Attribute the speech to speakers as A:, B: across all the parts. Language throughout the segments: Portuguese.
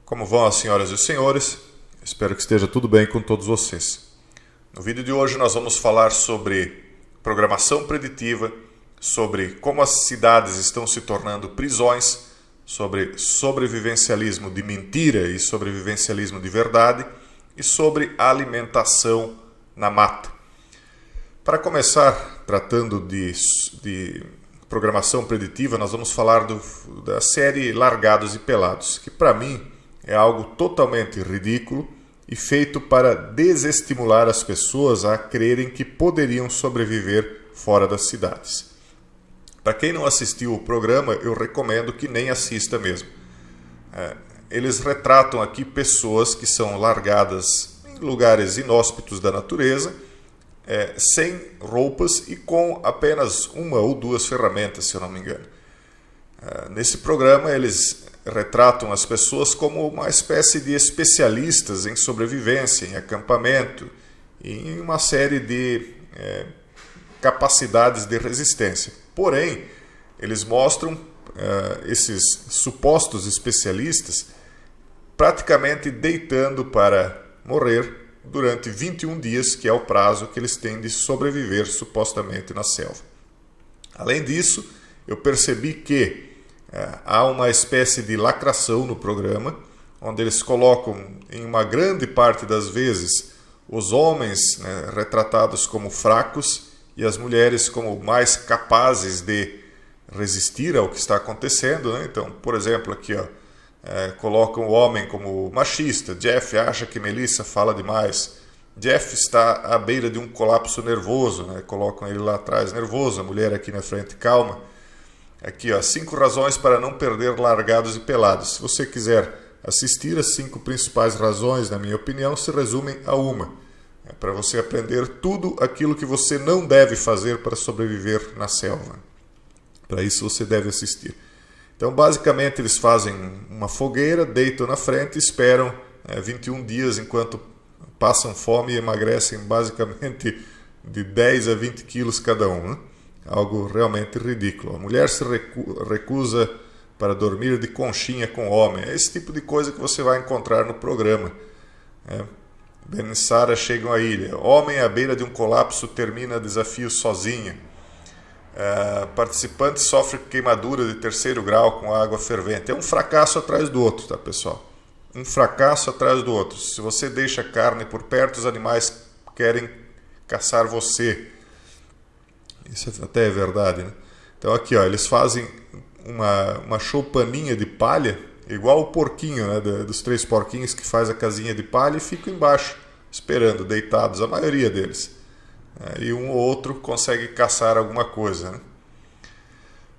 A: Como vão as senhoras e os senhores? Espero que esteja tudo bem com todos vocês. No vídeo de hoje nós vamos falar sobre programação preditiva, sobre como as cidades estão se tornando prisões, sobre sobrevivencialismo de mentira e sobrevivencialismo de verdade e sobre alimentação na mata. Para começar, tratando de programação preditiva, nós vamos falar da série Largados e Pelados, que para mim é algo totalmente ridículo e feito para desestimular as pessoas a crerem que poderiam sobreviver fora das cidades. Para quem não assistiu o programa, eu recomendo que nem assista mesmo. Eles retratam aqui pessoas que são largadas em lugares inóspitos da natureza, sem roupas e com apenas uma ou duas ferramentas, se eu não me engano. Nesse programa, eles retratam as pessoas como uma espécie de especialistas em sobrevivência, em acampamento e em uma série de capacidades de resistência. Porém, eles mostram esses supostos especialistas praticamente deitando para morrer durante 21 dias, que é o prazo que eles têm de sobreviver supostamente na selva. Além disso, eu percebi que há uma espécie de lacração no programa, onde eles colocam, em uma grande parte das vezes, os homens retratados como fracos e as mulheres como mais capazes de resistir ao que está acontecendo. Então, por exemplo, aqui colocam o homem como machista. Jeff acha que Melissa fala demais. Jeff está à beira de um colapso nervoso. Colocam ele lá atrás nervoso, a mulher aqui na frente calma. Aqui, 5 razões para não perder Largados e Pelados. Se você quiser assistir, as 5 principais razões, na minha opinião, se resumem a uma. É para você aprender tudo aquilo que você não deve fazer para sobreviver na selva. Para isso você deve assistir. Então, basicamente, eles fazem uma fogueira, deitam na frente e esperam 21 dias enquanto passam fome e emagrecem basicamente de 10 a 20 quilos cada um. Algo realmente ridículo. A mulher se recusa para dormir de conchinha com o homem. É esse tipo de coisa que você vai encontrar no programa. Ben e Sarah chegam à ilha. Homem à beira de um colapso termina desafio sozinho. Participante sofre queimadura de 3º grau com água fervente. É um fracasso atrás do outro, tá, pessoal? Um fracasso atrás do outro. Se você deixa carne por perto, os animais querem caçar você. Isso até é verdade, né? Então aqui, eles fazem uma choupaninha de palha, igual o porquinho, dos 3 porquinhos que faz a casinha de palha, e ficam embaixo, esperando, deitados, a maioria deles. E um ou outro consegue caçar alguma coisa.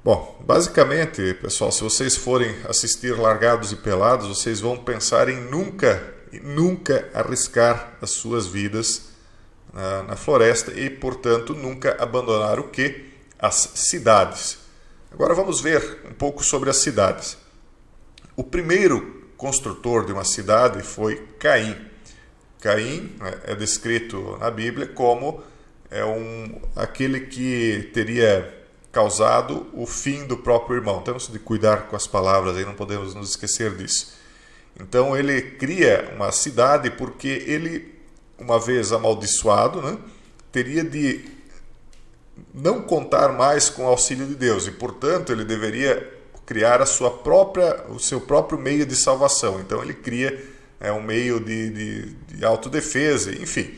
A: Bom, basicamente, pessoal, se vocês forem assistir Largados e Pelados, vocês vão pensar em nunca arriscar as suas vidas na floresta e, portanto, nunca abandonar o quê? As cidades. Agora vamos ver um pouco sobre as cidades. O primeiro construtor de uma cidade foi Caim. Caim é descrito na Bíblia como aquele que teria causado o fim do próprio irmão. Temos de cuidar com as palavras, aí não podemos nos esquecer disso. Então ele cria uma cidade porque ele, uma vez amaldiçoado, teria de não contar mais com o auxílio de Deus e, portanto, ele deveria criar o seu próprio meio de salvação. Então ele cria um meio de autodefesa, enfim.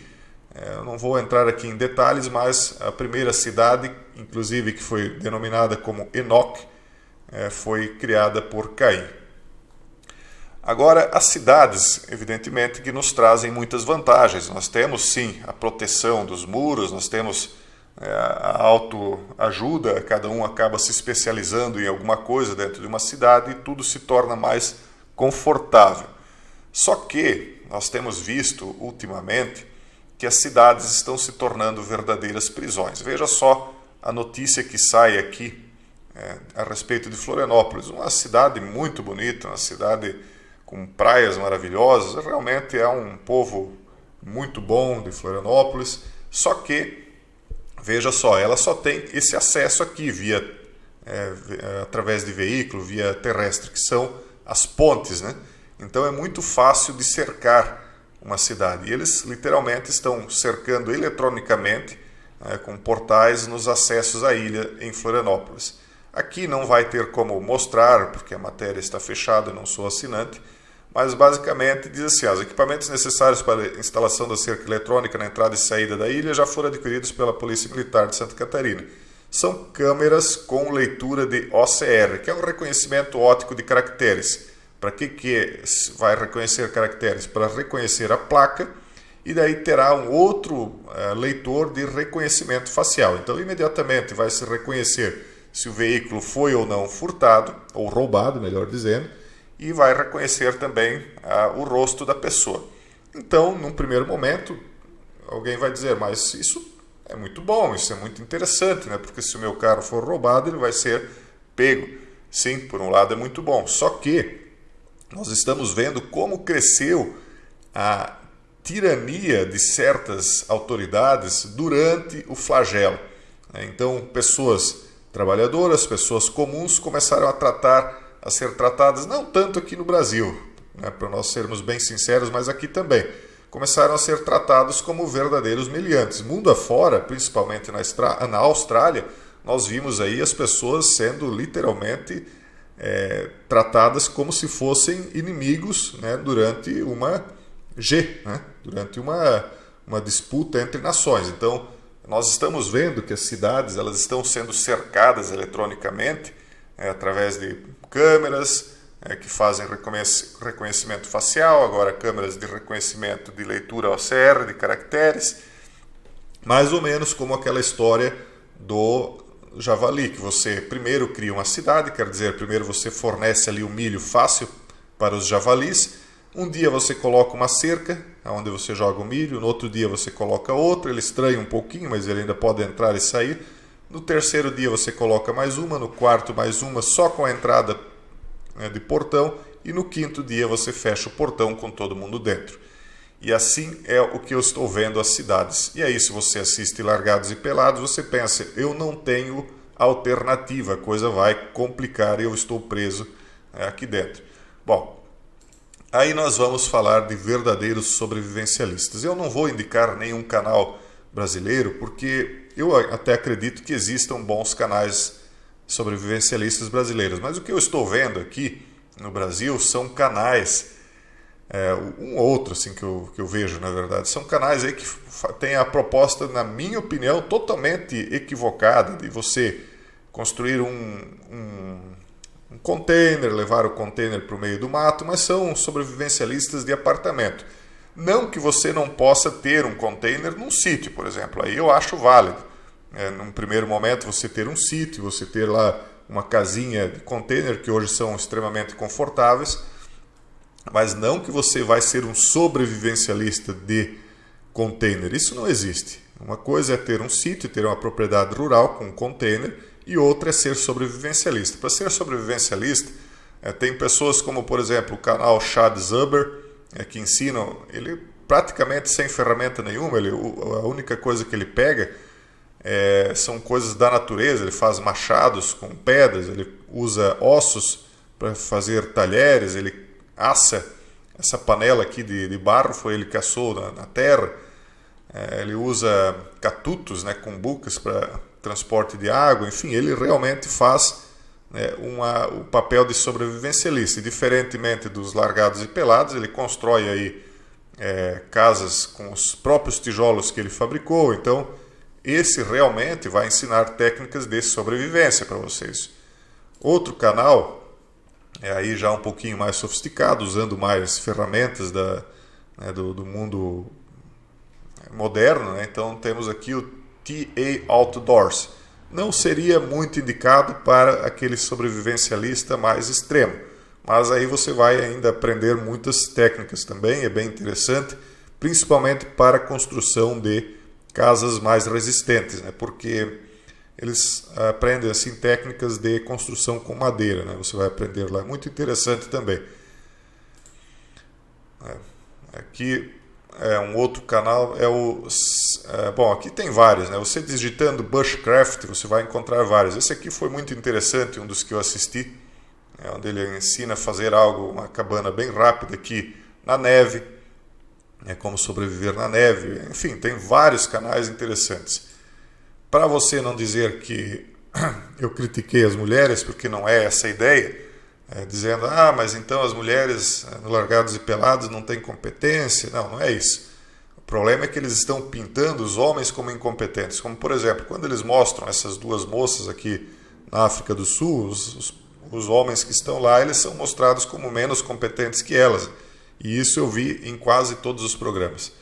A: Eu não vou entrar aqui em detalhes, mas a primeira cidade, inclusive que foi denominada como Enoque, foi criada por Caim. Agora, as cidades, evidentemente, que nos trazem muitas vantagens. Nós temos, sim, a proteção dos muros, nós temos a autoajuda, cada um acaba se especializando em alguma coisa dentro de uma cidade e tudo se torna mais confortável. Só que nós temos visto, ultimamente, que as cidades estão se tornando verdadeiras prisões. Veja só a notícia que sai aqui a respeito de Florianópolis, uma cidade muito bonita, uma cidade com praias maravilhosas, realmente é um povo muito bom de Florianópolis, só que, veja só, ela só tem esse acesso aqui através de veículo, via terrestre, que são as pontes, né? Então é muito fácil de cercar uma cidade. E eles literalmente estão cercando eletronicamente, com portais nos acessos à ilha em Florianópolis. Aqui não vai ter como mostrar, porque a matéria está fechada, eu não sou assinante, mas basicamente diz assim: os equipamentos necessários para a instalação da cerca eletrônica na entrada e saída da ilha já foram adquiridos pela Polícia Militar de Santa Catarina. São câmeras com leitura de OCR, que é um reconhecimento óptico de caracteres. Para que vai reconhecer caracteres? Para reconhecer a placa, e daí terá um outro leitor de reconhecimento facial. Então, imediatamente vai se reconhecer se o veículo foi ou não furtado, ou roubado, melhor dizendo, e vai reconhecer também o rosto da pessoa. Então, num primeiro momento, alguém vai dizer: mas isso é muito bom, isso é muito interessante, né? Porque se o meu carro for roubado, ele vai ser pego. Sim, por um lado é muito bom, só que nós estamos vendo como cresceu a tirania de certas autoridades durante o flagelo. Então, pessoas trabalhadoras, pessoas comuns começaram a ser tratadas, não tanto aqui no Brasil, né, para nós sermos bem sinceros, mas aqui também, começaram a ser tratados como verdadeiros meliantes. Mundo afora, principalmente na Austrália, nós vimos aí as pessoas sendo literalmente tratadas como se fossem inimigos, né, durante durante uma disputa entre nações. Então, nós estamos vendo que as cidades elas estão sendo cercadas eletronicamente através de câmeras que fazem reconhecimento facial, agora câmeras de reconhecimento de leitura OCR, de caracteres, mais ou menos como aquela história do javali, que você primeiro cria uma cidade, quer dizer, primeiro você fornece ali o milho fácil para os javalis, um dia você coloca uma cerca, onde você joga o milho, no outro dia você coloca outra, ele estranha um pouquinho, mas ele ainda pode entrar e sair, no terceiro dia você coloca mais uma, no quarto mais uma, só com a entrada de portão, e no quinto dia você fecha o portão com todo mundo dentro. E assim é o que eu estou vendo as cidades. E aí, se você assiste Largados e Pelados, você pensa: eu não tenho alternativa, a coisa vai complicar e eu estou preso aqui dentro. Bom, aí nós vamos falar de verdadeiros sobrevivencialistas. Eu não vou indicar nenhum canal brasileiro, porque eu até acredito que existam bons canais sobrevivencialistas brasileiros. Mas o que eu estou vendo aqui no Brasil são canais... um ou outro assim, que eu vejo, na verdade, são canais aí que têm a proposta, na minha opinião, totalmente equivocada de você construir um container, levar o container para o meio do mato, mas são sobrevivencialistas de apartamento. Não que você não possa ter um container num sítio, por exemplo, aí eu acho válido. Num primeiro momento você ter um sítio, você ter lá uma casinha de container, que hoje são extremamente confortáveis, mas não que você vai ser um sobrevivencialista de container. Isso não existe. Uma coisa é ter um sítio, ter uma propriedade rural com um container, e outra é ser sobrevivencialista. Para ser sobrevivencialista, tem pessoas como, por exemplo, o canal Chad Zuber, que ensinam, ele praticamente sem ferramenta nenhuma, a única coisa que ele pega são coisas da natureza, ele faz machados com pedras, ele usa ossos para fazer talheres, ele assa essa panela aqui de barro, foi ele que assou na terra, ele usa catutos, né, cumbucas para transporte de água, enfim, ele realmente faz o papel de sobrevivencialista. E, diferentemente dos Largados e Pelados, ele constrói aí casas com os próprios tijolos que ele fabricou. Então, esse realmente vai ensinar técnicas de sobrevivência para vocês. Outro canal aí já um pouquinho mais sofisticado, usando mais ferramentas do mundo moderno, né? Então temos aqui o TA Outdoors. Não seria muito indicado para aquele sobrevivencialista mais extremo, mas aí você vai ainda aprender muitas técnicas também, é bem interessante, principalmente para a construção de casas mais resistentes, né? Porque eles aprendem assim técnicas de construção com madeira, né? Você vai aprender lá, é muito interessante também. Aqui um outro canal bom, aqui tem vários, né? Você digitando Bushcraft, você vai encontrar vários. Esse aqui foi muito interessante, um dos que eu assisti. onde ele ensina a fazer algo, uma cabana bem rápida aqui na neve, como sobreviver na neve. Enfim, tem vários canais interessantes. Para você não dizer que eu critiquei as mulheres, porque não é essa a ideia, dizendo, mas então as mulheres no Largados e Pelados não têm competência. Não, não é isso. O problema é que eles estão pintando os homens como incompetentes. Como, por exemplo, quando eles mostram essas duas moças aqui na África do Sul, os homens que estão lá, eles são mostrados como menos competentes que elas. E isso eu vi em quase todos os programas.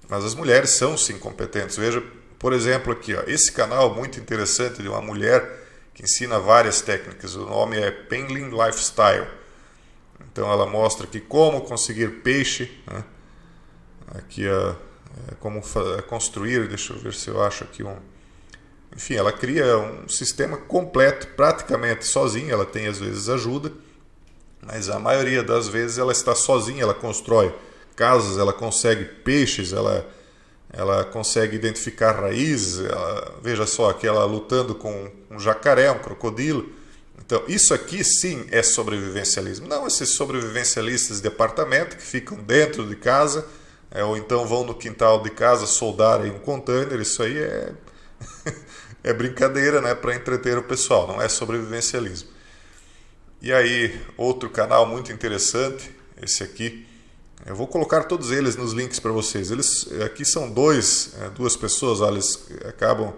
A: Mas as mulheres são sim competentes. Veja, por exemplo, aqui, esse canal muito interessante de uma mulher que ensina várias técnicas. O nome é Penguin Lifestyle. Então ela mostra aqui como conseguir peixe, né? Aqui como construir, deixa eu ver se eu acho aqui Enfim, ela cria um sistema completo, praticamente sozinha. Ela tem às vezes ajuda, mas a maioria das vezes ela está sozinha. Ela constrói casas, ela consegue peixes, ela consegue identificar raízes. Veja só, aqui ela lutando com um jacaré, um crocodilo. Então, isso aqui sim é sobrevivencialismo. Não esses sobrevivencialistas de apartamento que ficam dentro de casa, ou então vão no quintal de casa soldar em um container. Isso aí é brincadeira, né, para entreter o pessoal, não é sobrevivencialismo. E aí, outro canal muito interessante, esse aqui. Eu vou colocar todos eles nos links para vocês. Eles aqui são duas pessoas, olha, eles acabam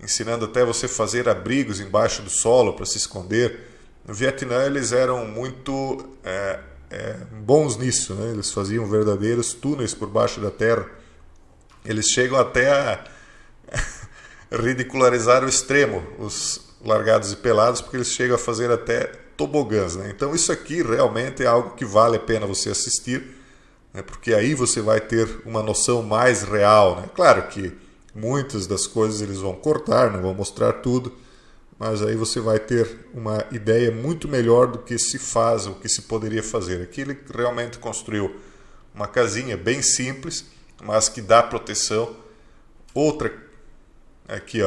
A: ensinando até você fazer abrigos embaixo do solo para se esconder. No Vietnã eles eram muito bons nisso, né? Eles faziam verdadeiros túneis por baixo da terra. Eles chegam até a ridicularizar o extremo, os Largados e Pelados, porque eles chegam a fazer até tobogãs, né? Então isso aqui realmente é algo que vale a pena você assistir, né? Porque aí você vai ter uma noção mais real, né? Claro que muitas das coisas eles vão cortar, não vão mostrar tudo, mas aí você vai ter uma ideia muito melhor do que se faz, o que se poderia fazer. Aqui ele realmente construiu uma casinha bem simples, mas que dá proteção. Outra aqui,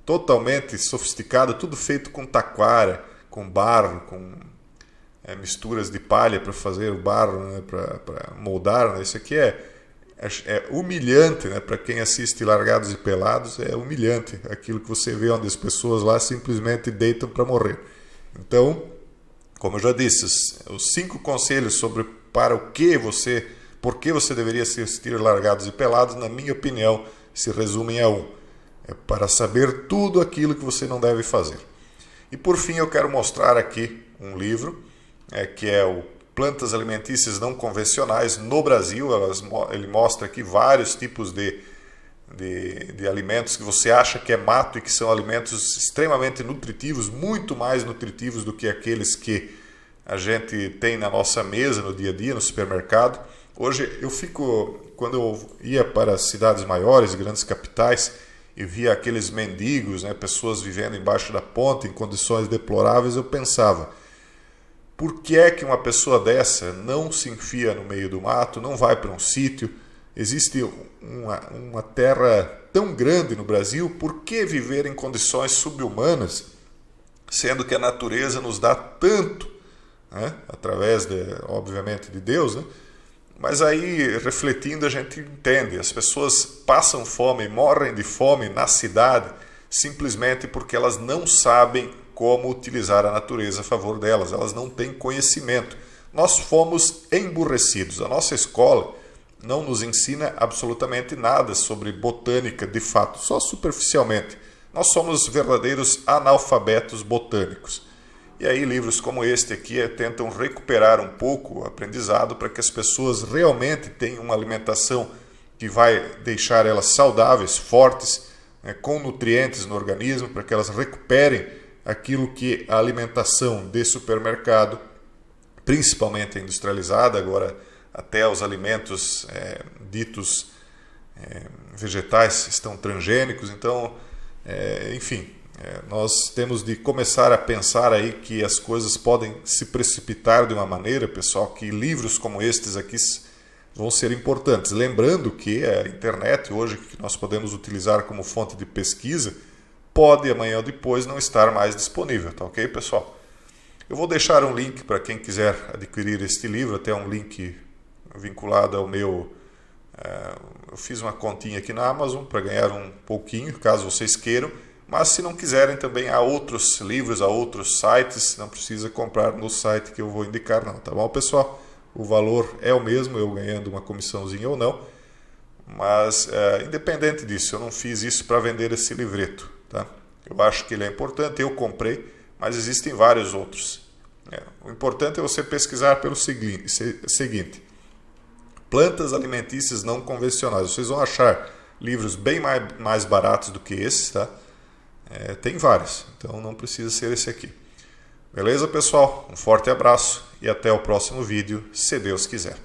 A: totalmente sofisticada, tudo feito com taquara, com barro, com misturas de palha para fazer o barro, né, para moldar, né? Isso aqui é humilhante, né? Para quem assiste Largados e Pelados, é humilhante aquilo que você vê, onde as pessoas lá simplesmente deitam para morrer. Então, como eu já disse, os 5 conselhos sobre por que você deveria assistir Largados e Pelados, na minha opinião, se resumem a é para saber tudo aquilo que você não deve fazer. E por fim eu quero mostrar aqui um livro, que é o Plantas Alimentícias Não Convencionais no Brasil. Ele mostra aqui vários tipos de alimentos que você acha que é mato e que são alimentos extremamente nutritivos, muito mais nutritivos do que aqueles que a gente tem na nossa mesa no dia a dia, no supermercado. Hoje quando eu ia para cidades maiores, grandes capitais, eu via aqueles mendigos, né, pessoas vivendo embaixo da ponte em condições deploráveis, eu pensava, por que é que uma pessoa dessa não se enfia no meio do mato, não vai para um sítio? Existe uma terra tão grande no Brasil, por que viver em condições subhumanas, sendo que a natureza nos dá tanto, né, através, obviamente, de Deus, né? Mas aí, refletindo, a gente entende. As pessoas passam fome, morrem de fome na cidade, simplesmente porque elas não sabem como utilizar a natureza a favor delas. Elas não têm conhecimento. Nós fomos emburrecidos. A nossa escola não nos ensina absolutamente nada sobre botânica, de fato, só superficialmente. Nós somos verdadeiros analfabetos botânicos. E aí livros como este aqui tentam recuperar um pouco o aprendizado para que as pessoas realmente tenham uma alimentação que vai deixar elas saudáveis, fortes, né, com nutrientes no organismo, para que elas recuperem aquilo que a alimentação de supermercado, principalmente a industrializada, agora até os alimentos ditos vegetais estão transgênicos. Então, enfim... nós temos de começar a pensar aí que as coisas podem se precipitar de uma maneira, pessoal, que livros como estes aqui vão ser importantes. Lembrando que a internet hoje, que nós podemos utilizar como fonte de pesquisa, pode amanhã ou depois não estar mais disponível, tá ok, pessoal? Eu vou deixar um link para quem quiser adquirir este livro, até um link vinculado ao meu... eu fiz uma continha aqui na Amazon para ganhar um pouquinho, caso vocês queiram. Mas se não quiserem também, há outros livros, há outros sites, não precisa comprar no site que eu vou indicar não, tá bom, pessoal? O valor é o mesmo, eu ganhando uma comissãozinha ou não. Mas, independente disso, eu não fiz isso para vender esse livreto, tá? Eu acho que ele é importante, eu comprei, mas existem vários outros. O importante é você pesquisar pelo seguinte: plantas alimentícias não convencionais. Vocês vão achar livros bem mais baratos do que esses, tá? Tem vários, então não precisa ser esse aqui. Beleza, pessoal? Um forte abraço e até o próximo vídeo, se Deus quiser.